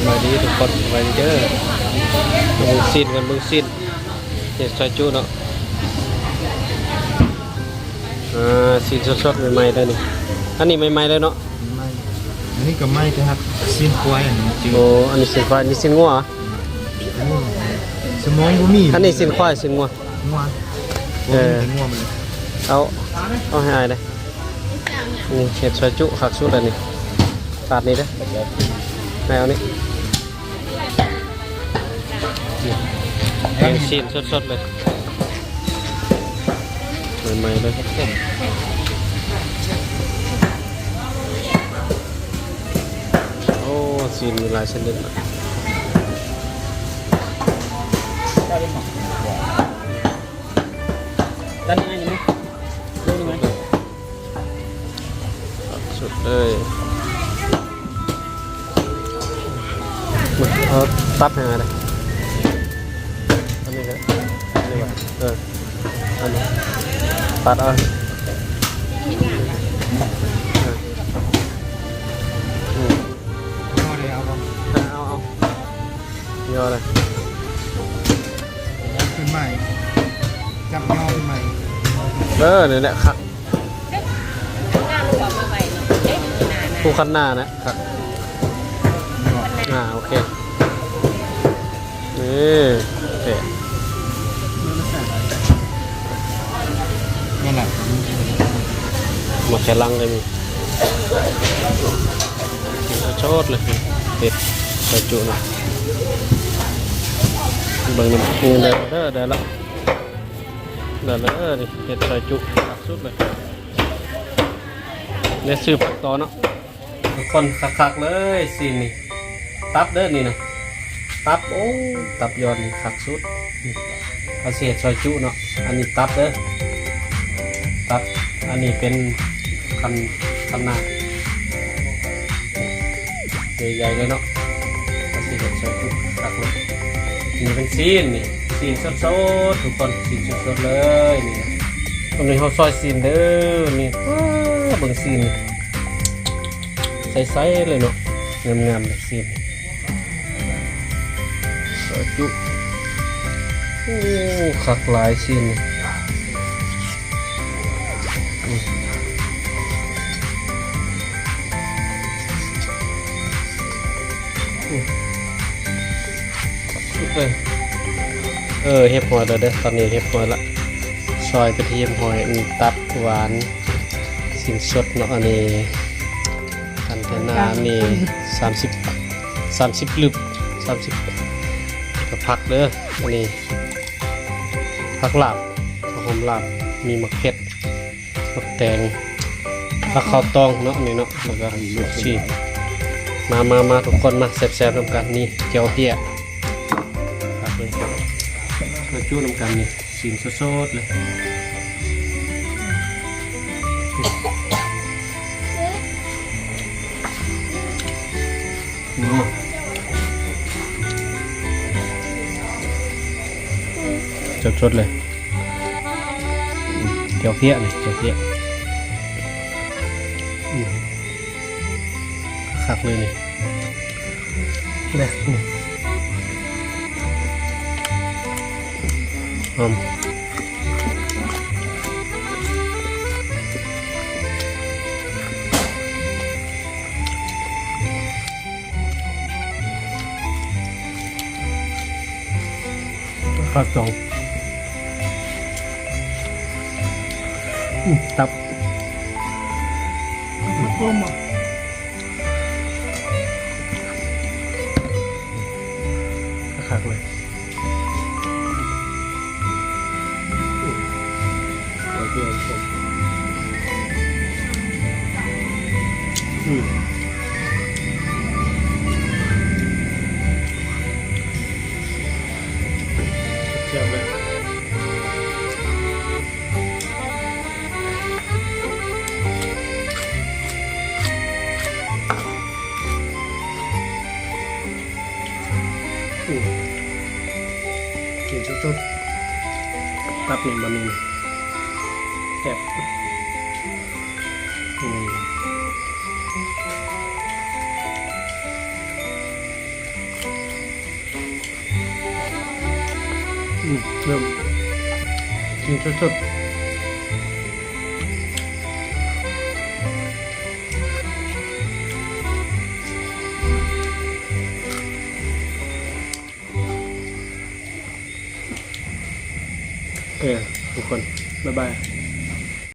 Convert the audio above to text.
มาดีทุกคนมาดีเด้อมึงสิ้นกันมึงสิ้นเจ็ดซอยจุเนาะสิ้นสดๆใหม่ๆเลยนี่อันนี้ใหม่ๆเลยเนาะไม่อันนี้ก็ไม่ครับสิ้นควายอันนี้จืดโอ้อันนี้สิ้นควายอันนี้สิ้นงัวสมองบ่มีอันนี้สิ้นควายสิ้นงัวงัวงัวมันเอาให้อายเลยนี่เห็ดซอยจุขักสุดเลยนี่ตัดนี่เด้อแนวนี้แกงซีนสดๆเลยใหม่ๆเลยโอ้ซีนมีหลายชนิดด้านนี้ยังไหมดูไหมสุดเลยเขาตัดยังไงเลยอันนี้ก็นี่วะอันนี้ตัดเอาย่อเลยขึ้นใหม่จับย่อขึ้นใหม่นี่แหละครับผู้คันหน้านะครับโอเคนี่โอเคนั่นแหละหมดแค่ลังเลยมีโชดเลยเด็ดใส่จุนะเบิ่งน้ำปูได้แล้วนี่เห็ดใส่จุตักสุดเลยเนี่ยซื้อผักต่อเนาะทุกคนคักๆเลยสินี่ตับเด้อนี่นะตับโอ้ตับยอดนี่คักสุดเอาเศษใส่จุเนาะอันนี้ตับเด้อตับอันนี้เป็นคันหน้าใหญ่ๆเลยเนาะเอาเศษใส่จุคักเลยนี่เป็นซีนนี่ซีนสดๆทุกคนซีนสดๆเลยนี่ตรงนี้เขาซอยซีนเด้อนี่เบิ่งซีนใสๆเลยเนาะงามๆเลยซีนซอยจุโอ้คักหลายซีนเห็บหอยเด้อตอนนี้เห็บหอยละซอยกระเทียมหอยมีตับหวานสิ่งสดเนาะอันนี้คันเทนานี่30ลึบ30กับผักเด้ออันนี้ผักลาบหอมลาบมีมะเขือมะแตงผักข้าวตองเนาะนี่เนาะแล้วก็ลูกชีมาทุกคนมาแซ่บๆนำกันนี่เจียวเหี้ยครับเลยมาจู้นำกันนี่สีนสดๆเลยสดๆเลยเจียวเหี้ยเลยเจียวเหี้ยคักเลยนี่หอมผักสองตับต้มคักเลยเจียวเลยกินสดๆตับนี่มันนี่แซ่บ เริ่มกินสดๆทุกคนบ๊ายบาย